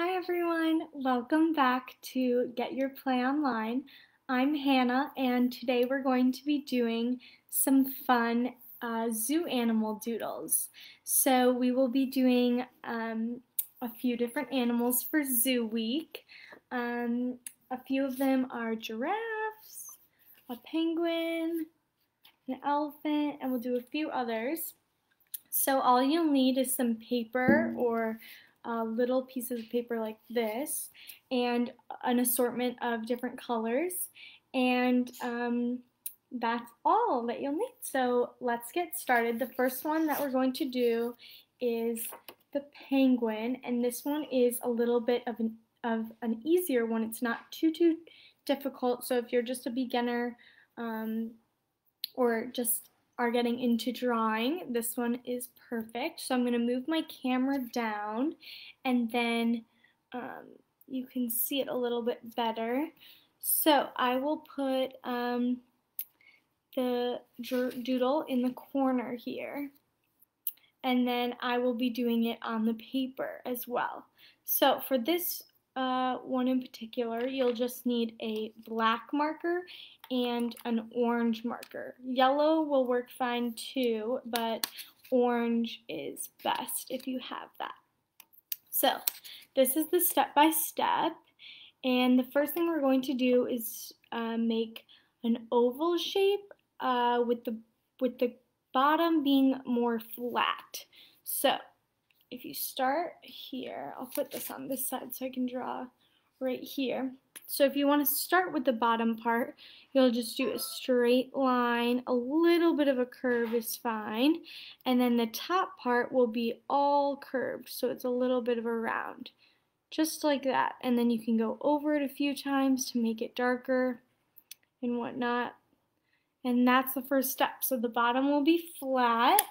Hi everyone, welcome back to Get Your Play Online. I'm Hannah and today we're going to be doing some fun zoo animal doodles. So we will be doing a few different animals for Zoo Week. A few of them are giraffes, a penguin, an elephant, and we'll do a few others. So all you'll need is some paper or little pieces of paper like this and an assortment of different colors, and that's all that you'll need. So let's get started. The first one that we're going to do is the penguin, and this one is a little bit of an easier one. It's not too difficult, so if you're just a beginner or just are getting into drawing, this one is perfect. So I'm going to move my camera down and then you can see it a little bit better. So I will put the doodle in the corner here, and then I will be doing it on the paper as well. So for this one in particular, you'll just need a black marker and an orange marker. Yellow will work fine too, but orange is best if you have that. So this is the step-by-step, and the first thing we're going to do is make an oval shape with the bottom being more flat. So if you start here, I'll put this on this side so I can draw right here. So if you want to start with the bottom part, you'll just do a straight line. A little bit of a curve is fine. And then the top part will be all curved, so it's a little bit of a round. Just like that. And then you can go over it a few times to make it darker and whatnot. And that's the first step. So the bottom will be flat,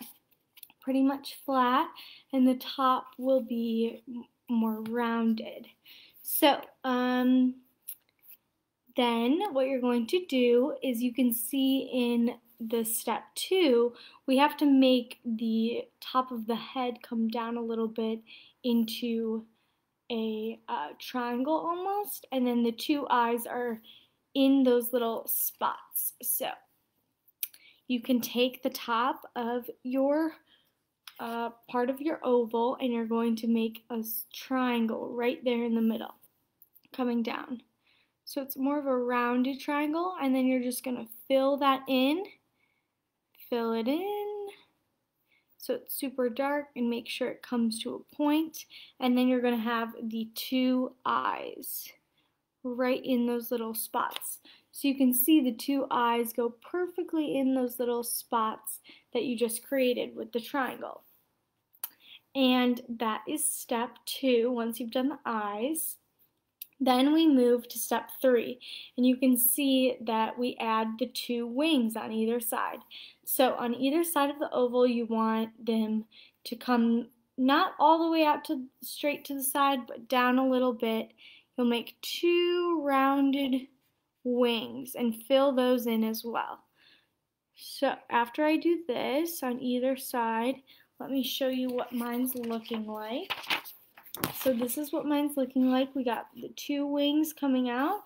pretty much flat, and the top will be more rounded. So then what you're going to do is, you can see in the step 2, we have to make the top of the head come down a little bit into a triangle almost, and then the 2 eyes are in those little spots. So you can take the top of your part of your oval, and you're going to make a triangle right there in the middle, coming down. So it's more of a rounded triangle, and then you're just going to fill that in, fill it in, so it's super dark, and make sure it comes to a point, and then you're going to have the 2 eyes right in those little spots. So you can see the 2 eyes go perfectly in those little spots that you just created with the triangle. And that is step 2, once you've done the eyes. Then we move to step 3, and you can see that we add the 2 wings on either side. So on either side of the oval, you want them to come not all the way out to straight to the side, but down a little bit. You'll make 2 rounded wings and fill those in as well. So after I do this on either side, let me show you what mine's looking like. So this is what mine's looking like. We got the 2 wings coming out,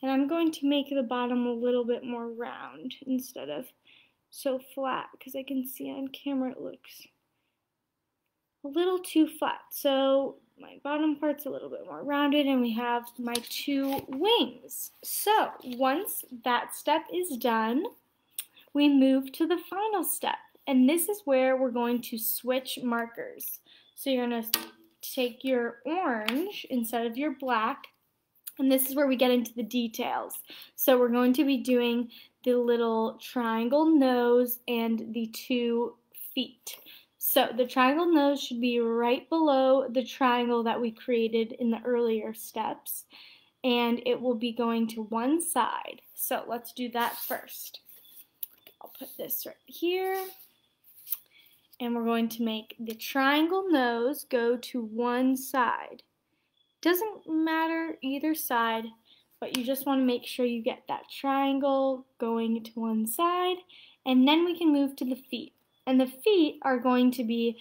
and I'm going to make the bottom a little bit more round instead of so flat, because I can see on camera it looks a little too flat. So my bottom part's a little bit more rounded, and we have my 2 wings. So once that step is done, we move to the final step, and this is where we're going to switch markers. So you're going to take your orange instead of your black, and this is where we get into the details. So we're going to be doing the little triangle nose and the 2 feet. So the triangle nose should be right below the triangle that we created in the earlier steps, and it will be going to one side. So let's do that first. I'll put this right here, and we're going to make the triangle nose go to one side. Doesn't matter either side, but you just want to make sure you get that triangle going to one side, and then we can move to the feet. And the feet are going to be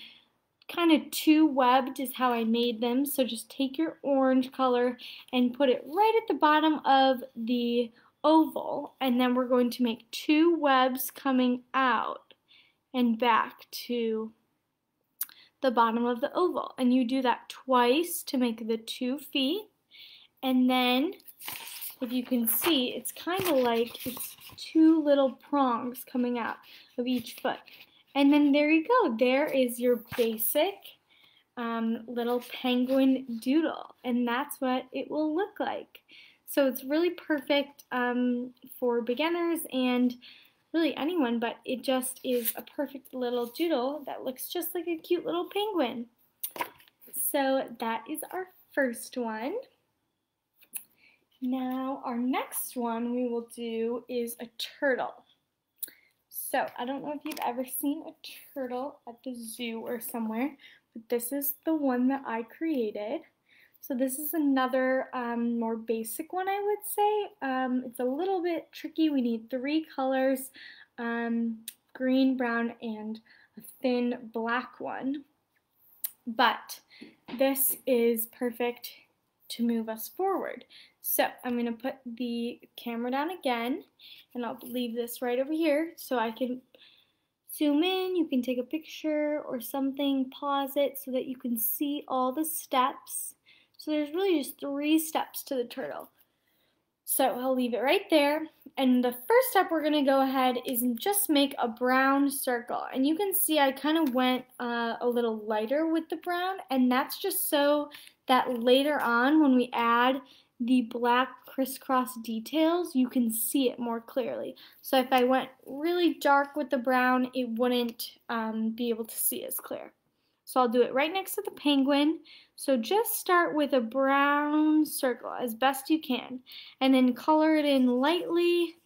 kind of two webbed is how I made them. So just take your orange color and put it right at the bottom of the oval, and then we're going to make two webs coming out and back to the bottom of the oval. And you do that twice to make the 2 feet. And then, if you can see, it's kind of like it's 2 little prongs coming out of each foot. And then there you go. There is your basic little penguin doodle. And that's what it will look like. So it's really perfect for beginners and really anyone, but it just is a perfect little doodle that looks just like a cute little penguin. So that is our first one. Now our next one we will do is a turtle. So I don't know if you've ever seen a turtle at the zoo or somewhere, but this is the one that I created. So this is another more basic one, I would say. It's a little bit tricky. We need 3 colors, green, brown, and a thin black one. But this is perfect to move us forward. So I'm going to put the camera down again, and I'll leave this right over here so I can zoom in. You can take a picture or something, pause it so that you can see all the steps. So there's really just 3 steps to the turtle. So I'll leave it right there. And the first step we're going to go ahead is just make a brown circle. And you can see I kind of went a little lighter with the brown, and that's just so that later on when we add the black crisscross details, you can see it more clearly. So if I went really dark with the brown, it wouldn't be able to see as clear. So I'll do it right next to the penguin. So just start with a brown circle as best you can, and then color it in lightly.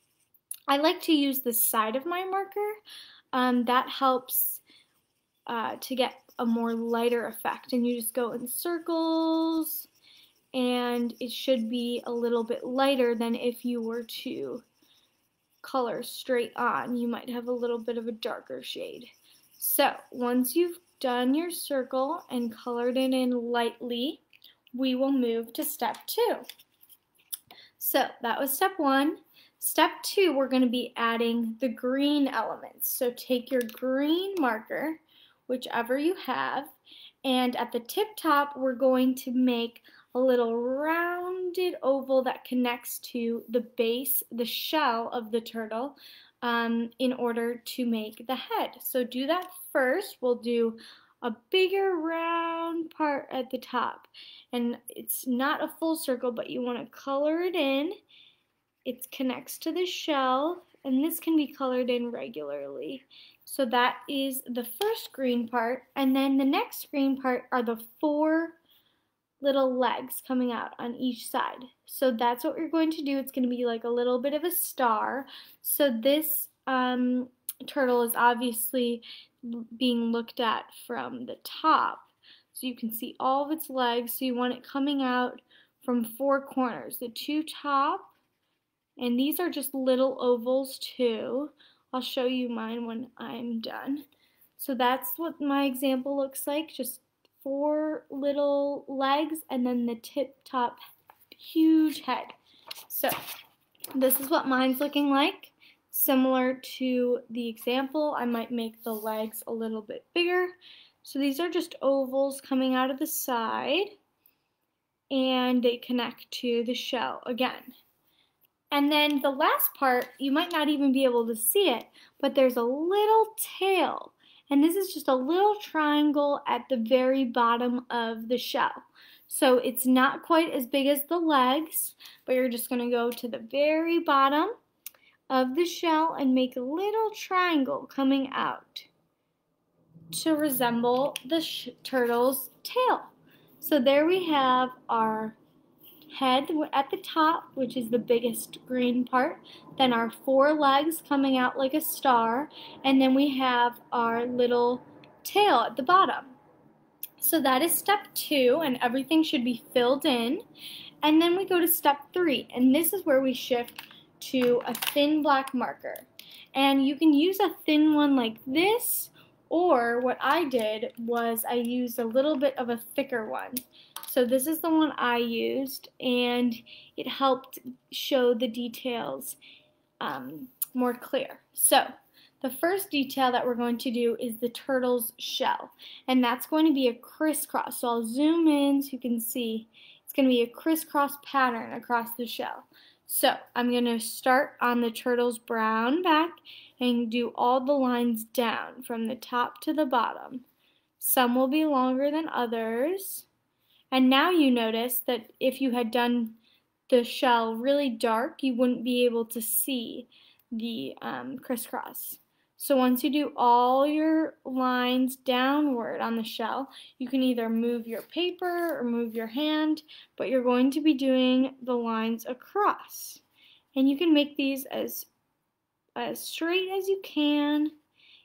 I like to use the side of my marker. That helps to get a more lighter effect, and you just go in circles, and it should be a little bit lighter than if you were to color straight on. You might have a little bit of a darker shade. So once you've done your circle and colored it in lightly, we will move to step 2. So that was step 1. Step 2, we're going to be adding the green elements. So take your green marker, whichever you have, and at the tip top we're going to make a little rounded oval that connects to the base, the shell of the turtle, in order to make the head. So do that first. We'll do a bigger round part at the top, and it's not a full circle, but you want to color it in. It connects to the shell, and this can be colored in regularly. So that is the first green part, and then the next green part are the 4 little legs coming out on each side. So that's what we're going to do. It's going to be like a little bit of a star. So this turtle is obviously being looked at from the top. So you can see all of its legs. So you want it coming out from 4 corners. The 2 top, and these are just little ovals too. I'll show you mine when I'm done. So that's what my example looks like. Just 4 little legs and then the tip top huge head. So this is what mine's looking like. Similar to the example, I might make the legs a little bit bigger. So these are just ovals coming out of the side, and they connect to the shell again. And then the last part, you might not even be able to see it, but there's a little tail. And this is just a little triangle at the very bottom of the shell. So it's not quite as big as the legs, but you're just going to go to the very bottom of the shell and make a little triangle coming out to resemble the turtle's tail. So there we have our head at the top, which is the biggest green part, then our 4 legs coming out like a star, and then we have our little tail at the bottom. So that is step 2, and everything should be filled in. And then we go to step 3, and this is where we shift to a thin black marker. And you can use a thin one like this, Or what I did was I used a little bit of a thicker one. So this is the one I used, and it helped show the details more clear. So the first detail that we're going to do is the turtle's shell, and that's going to be a crisscross. So I'll zoom in so you can see it's going to be a crisscross pattern across the shell. So I'm going to start on the turtle's brown back and do all the lines down from the top to the bottom. Some will be longer than others. And now you notice that if you had done the shell really dark, you wouldn't be able to see the crisscross. So once you do all your lines downward on the shell, you can either move your paper or move your hand, but you're going to be doing the lines across. And you can make these as straight as you can.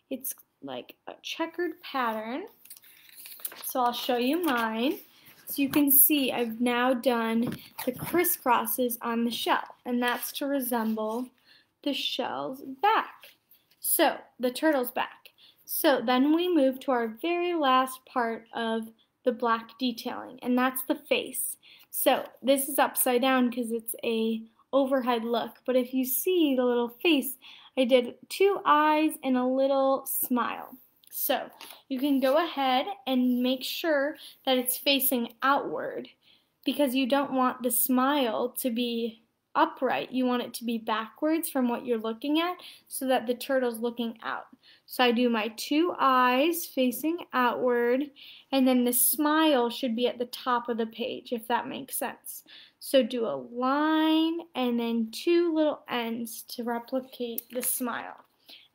It's like a checkered pattern. So I'll show you mine. So you can see I've now done the crisscrosses on the shell, and that's to resemble the shell's back. So the turtle's back. So then we move to our very last part of the black detailing, and that's the face. So this is upside down because it's a overhead look, but if you see the little face, I did 2 eyes and a little smile. So you can go ahead and make sure that it's facing outward because you don't want the smile to be upright. You want it to be backwards from what you're looking at so that the turtle's looking out. So I do my 2 eyes facing outward, and then the smile should be at the top of the page, if that makes sense. So do a line and then 2 little ends to replicate the smile.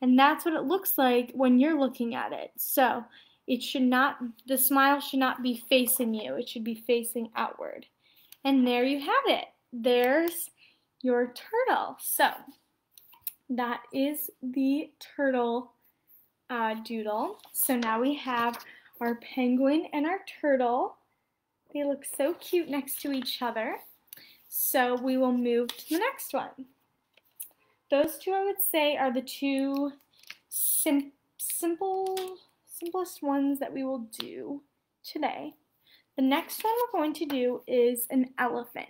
And that's what it looks like when you're looking at it. So it should not, the smile should not be facing you. It should be facing outward. And there you have it. There's your turtle. So that is the turtle doodle. So now we have our penguin and our turtle. They look so cute next to each other. So we will move to the next one. Those two, I would say, are the two simplest ones that we will do today. The next one we're going to do is an elephant.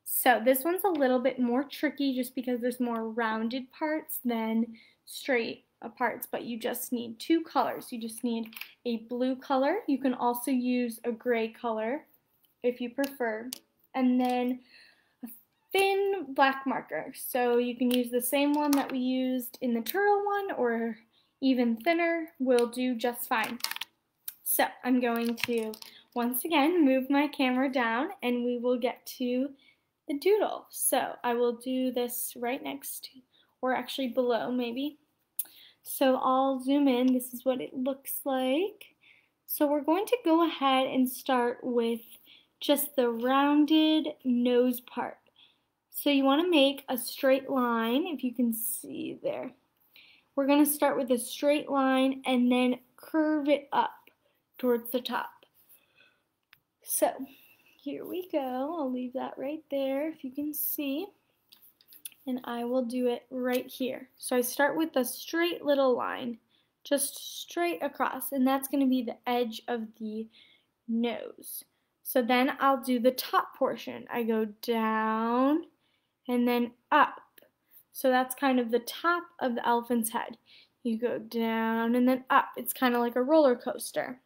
So this one's a little bit more tricky just because there's more rounded parts than straight parts, but you just need 2 colors. You just need a blue color. You can also use a gray color if you prefer, and then thin black marker. So you can use the same one that we used in the turtle one, or even thinner will do just fine. So I'm going to once again move my camera down and we will get to the doodle. So I will do this right next to, or actually below maybe. So I'll zoom in. This is what it looks like. So we're going to go ahead and start with just the rounded nose part. So you want to make a straight line, if you can see there. We're going to start with a straight line and then curve it up towards the top. So here we go. I'll leave that right there if you can see. And I will do it right here. So I start with a straight little line, just straight across, and that's going to be the edge of the nose. So then I'll do the top portion. I go down and then up. So that's kind of the top of the elephant's head. You go down and then up. It's kind of like a roller coaster.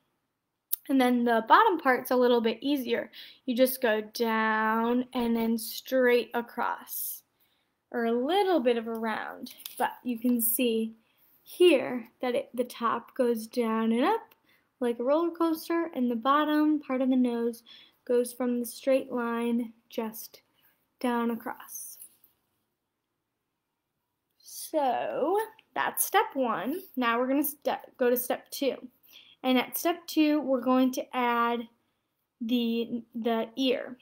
And then the bottom part's a little bit easier. You just go down and then straight across, or a little bit of a round. But you can see here that the top goes down and up like a roller coaster, and the bottom part of the nose goes from the straight line just down across. So that's step 1. Now we're going to go to step 2. And at step 2, we're going to add the ear.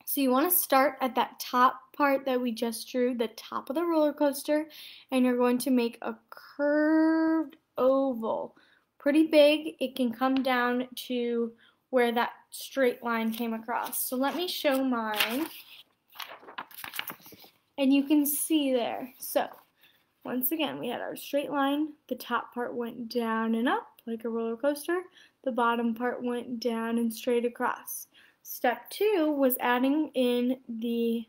So you want to start at that top part that we just drew, the top of the roller coaster, and you're going to make a curved oval. Pretty big. It can come down to where that straight line came across. So let me show mine. And you can see there. So Once again, we had our straight line. The top part went down and up like a roller coaster. The bottom part went down and straight across. Step 2 was adding in the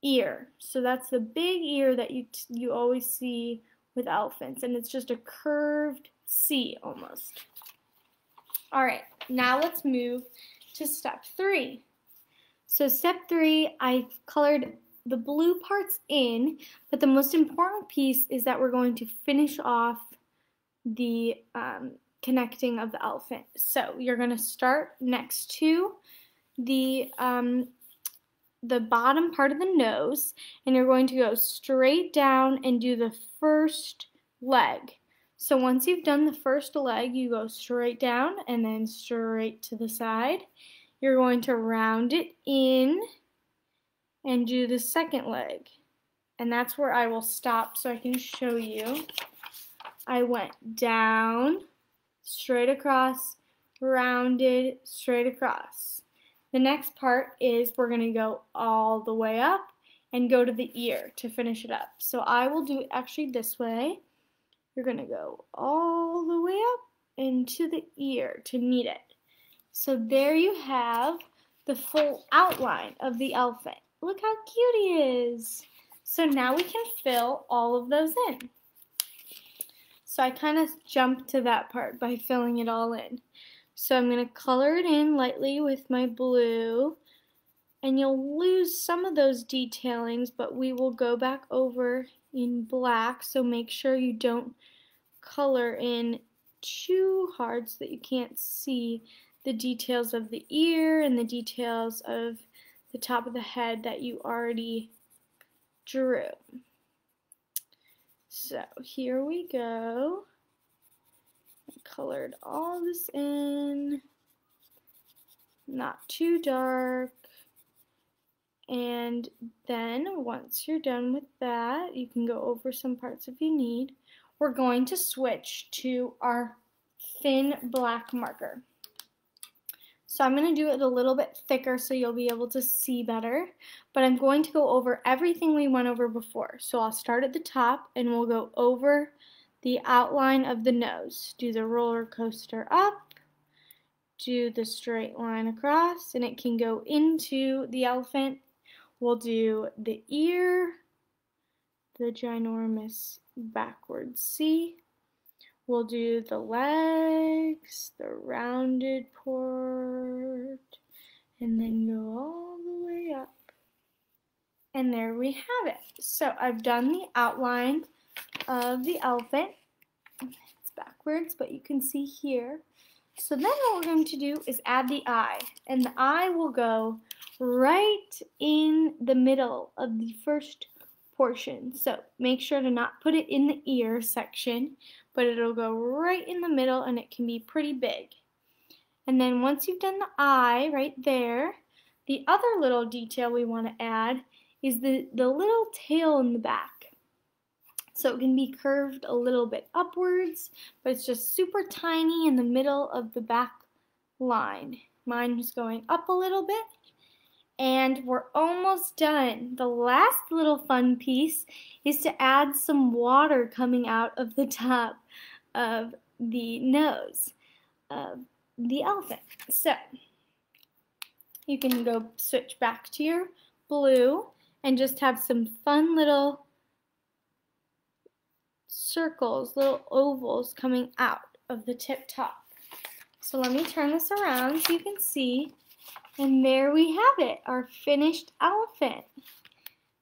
ear. So that's the big ear that you always see with elephants, and it's just a curved C almost. All right, now let's move to step 3. So step 3, I colored the blue parts in, but the most important piece is that we're going to finish off the connecting of the elephant. So you're going to start next to the bottom part of the nose, and you're going to go straight down and do the first leg. So once you've done the first leg, you go straight down and then straight to the side. You're going to round it in and do the second leg. And that's where I will stop so I can show you. I went down, straight across, rounded, straight across. The next part is we're going to go all the way up and go to the ear to finish it up. So I will do it actually this way. You're going to go all the way up into the ear to meet it. So there you have the full outline of the elephant. Look how cute he is. So now we can fill all of those in. So I kind of jumped to that part by filling it all in. So I'm going to color it in lightly with my blue, and you'll lose some of those detailings, but we will go back over in black, so make sure you don't color in too hard so that you can't see the details of the ear and the details of the top of the head that you already drew. So here we go. I colored all this in, not too dark. And then once you're done with that, you can go over some parts if you need. We're going to switch to our thin black marker. So I'm going to do it a little bit thicker so you'll be able to see better, but I'm going to go over everything we went over before. So I'll start at the top and we'll go over the outline of the nose. Do the roller coaster up, do the straight line across, and it can go into the elephant. We'll do the ear, the ginormous backward C. We'll do the legs, the rounded part, and then go all the way up. And there we have it. So I've done the outline of the elephant. It's backwards, but you can see here. So then what we're going to do is add the eye. And the eye will go right in the middle of the first portion. So make sure to not put it in the ear section, but it'll go right in the middle and it can be pretty big. And then once you've done the eye right there, the other little detail we want to add is the little tail in the back. So it can be curved a little bit upwards, but it's just super tiny in the middle of the back line. Mine is going up a little bit. And we're almost done. The last little fun piece is to add some water coming out of the top of the nose of the elephant. So you can go switch back to your blue and just have some fun little circles, little ovals coming out of the tip top. So let me turn this around so you can see. And there we have it, our finished elephant.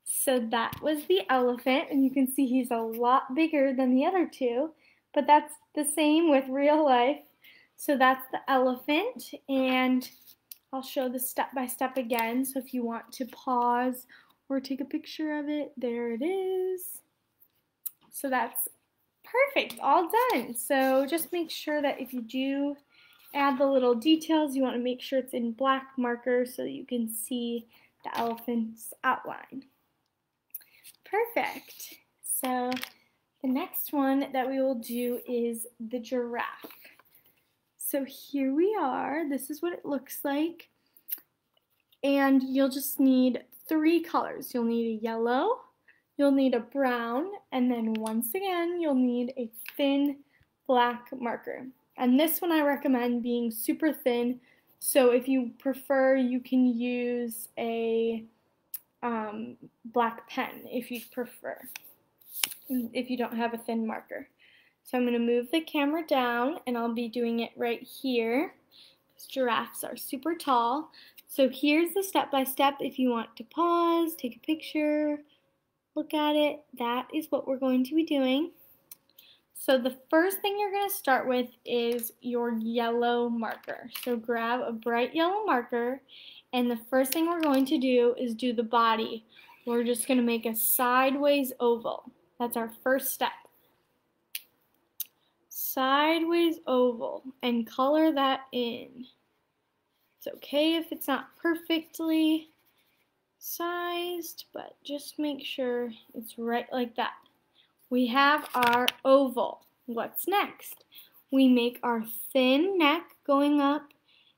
So that was the elephant, and you can see he's a lot bigger than the other two, but that's the same with real life. So that's the elephant, and I'll show the step-by-step again, so if you want to pause or take a picture of it, there it is. So that's perfect, all done. So just make sure that if you do add the little details, you want to make sure it's in black marker so that you can see the elephant's outline. Perfect. So the next one that we will do is the giraffe. So here we are. This is what it looks like. And you'll just need 3 colors. You'll need a yellow, you'll need a brown, and then once again, you'll need a thin black marker. And this one I recommend being super thin, so if you prefer, you can use a black pen if you prefer, if you don't have a thin marker. So I'm going to move the camera down, and I'll be doing it right here. Giraffes are super tall. So here's the step-by-step. If you want to pause, take a picture, look at it, that is what we're going to be doing. So the first thing you're going to start with is your yellow marker. So grab a bright yellow marker, and the first thing we're going to do is do the body. We're just going to make a sideways oval. That's our first step. Sideways oval, and color that in. It's okay if it's not perfectly sized, but just make sure it's right like that. We have our oval. What's next? We make our thin neck going up,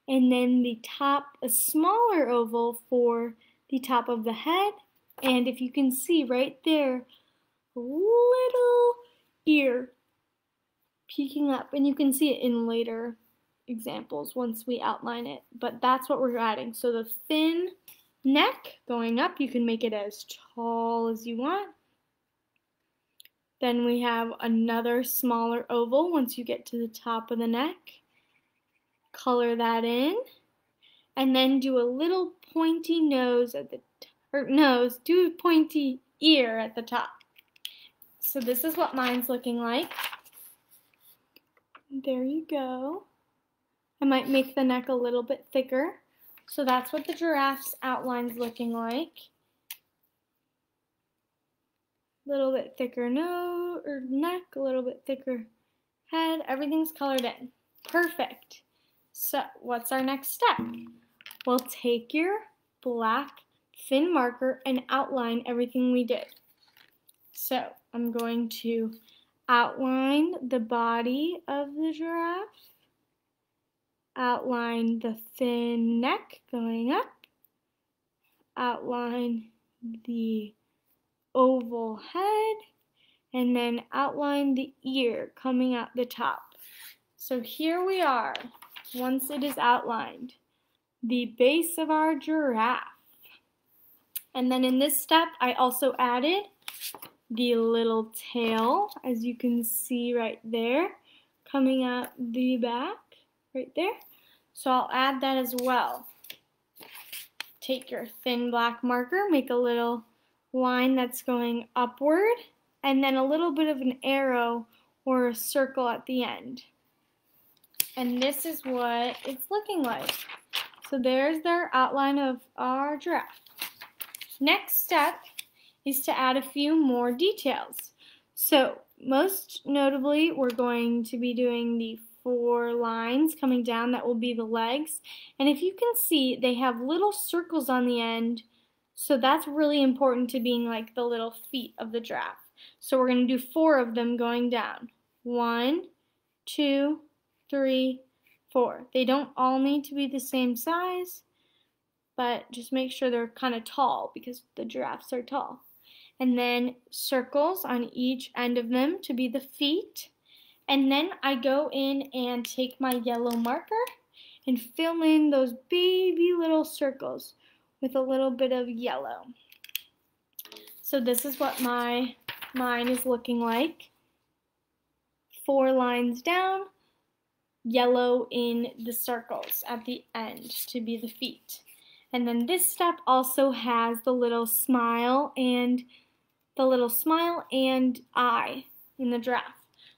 and then the top, a smaller oval for the top of the head. And if you can see right there, a little ear peeking up, and you can see it in later examples once we outline it, but that's what we're adding. So the thin neck going up, you can make it as tall as you want. Then we have another smaller oval once you get to the top of the neck. Color that in, and then do a little pointy nose at the do a pointy ear at the top. So this is what mine's looking like. There you go. I might make the neck a little bit thicker. So that's what the giraffe's outline's looking like. A little bit thicker nose or neck, a little bit thicker head. Everything's colored in. Perfect. So what's our next step? Well, take your black thin marker and outline everything we did. So I'm going to outline the body of the giraffe, outline the thin neck going up, outline the oval head, and then outline the ear coming out the top. So here we are, once it is outlined, the base of our giraffe. And then in this step, I also added the little tail, as you can see right there, coming out the back, right there. So I'll add that as well. Take your thin black marker, make a little line that's going upward, and then a little bit of an arrow or a circle at the end. And this is what it's looking like. So there's their outline of our giraffe. Next step is to add a few more details. So most notably, we're going to be doing the 4 lines coming down. That will be the legs. And if you can see, they have little circles on the end. So that's really important to being like the little feet of the giraffe. So we're going to do 4 of them going down. 1, 2, 3, 4. They don't all need to be the same size, but just make sure they're kind of tall because the giraffes are tall. And then circles on each end of them to be the feet. And then I go in and take my yellow marker and fill in those baby little circles with a little bit of yellow. So this is what mine is looking like. 4 lines down, yellow in the circles at the end to be the feet. And then this step also has the little smile and eye in the giraffe.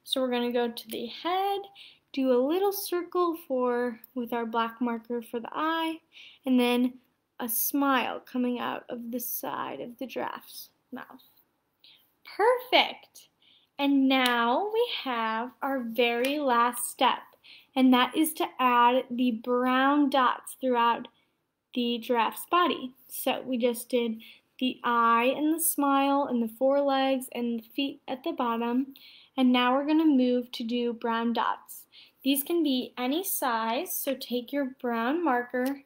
So we're going to go to the head, do a little circle with our black marker for the eye, and then a smile coming out of the side of the giraffe's mouth. Perfect! And now we have our very last step, and that is to add the brown dots throughout the giraffe's body. So we just did the eye and the smile and the 4 legs and the feet at the bottom, and now we're going to move to do brown dots. These can be any size, so take your brown marker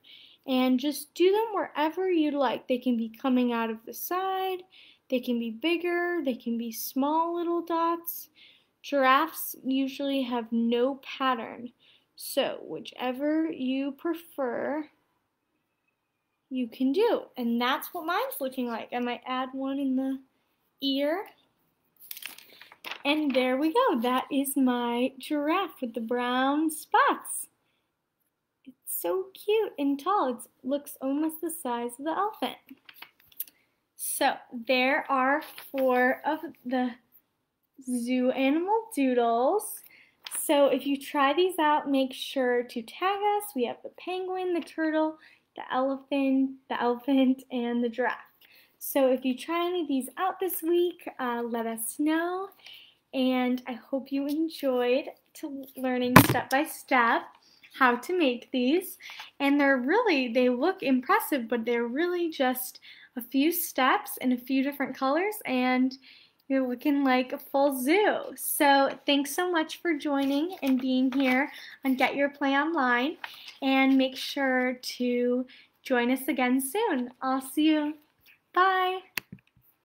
and just do them wherever you'd like. They can be coming out of the side, They can be bigger, they can be small little dots. Giraffes usually have no pattern, so whichever you prefer, you can do. And that's what mine's looking like. I might add one in the ear. And there we go. That is my giraffe with the brown spots. It's so cute and tall. It looks almost the size of the elephant. So there are 4 of the zoo animal doodles. So if you try these out, make sure to tag us. We have the penguin, the turtle, the elephant, and the giraffe. So if you try any of these out this week, let us know. And I hope you enjoyed learning step by step how to make these. And they look impressive, but they're really just a few steps and a few different colors, and you're looking like a full zoo. So thanks so much for joining and being here on Get Your Play Online, and make sure to join us again soon. I'll see you. Bye.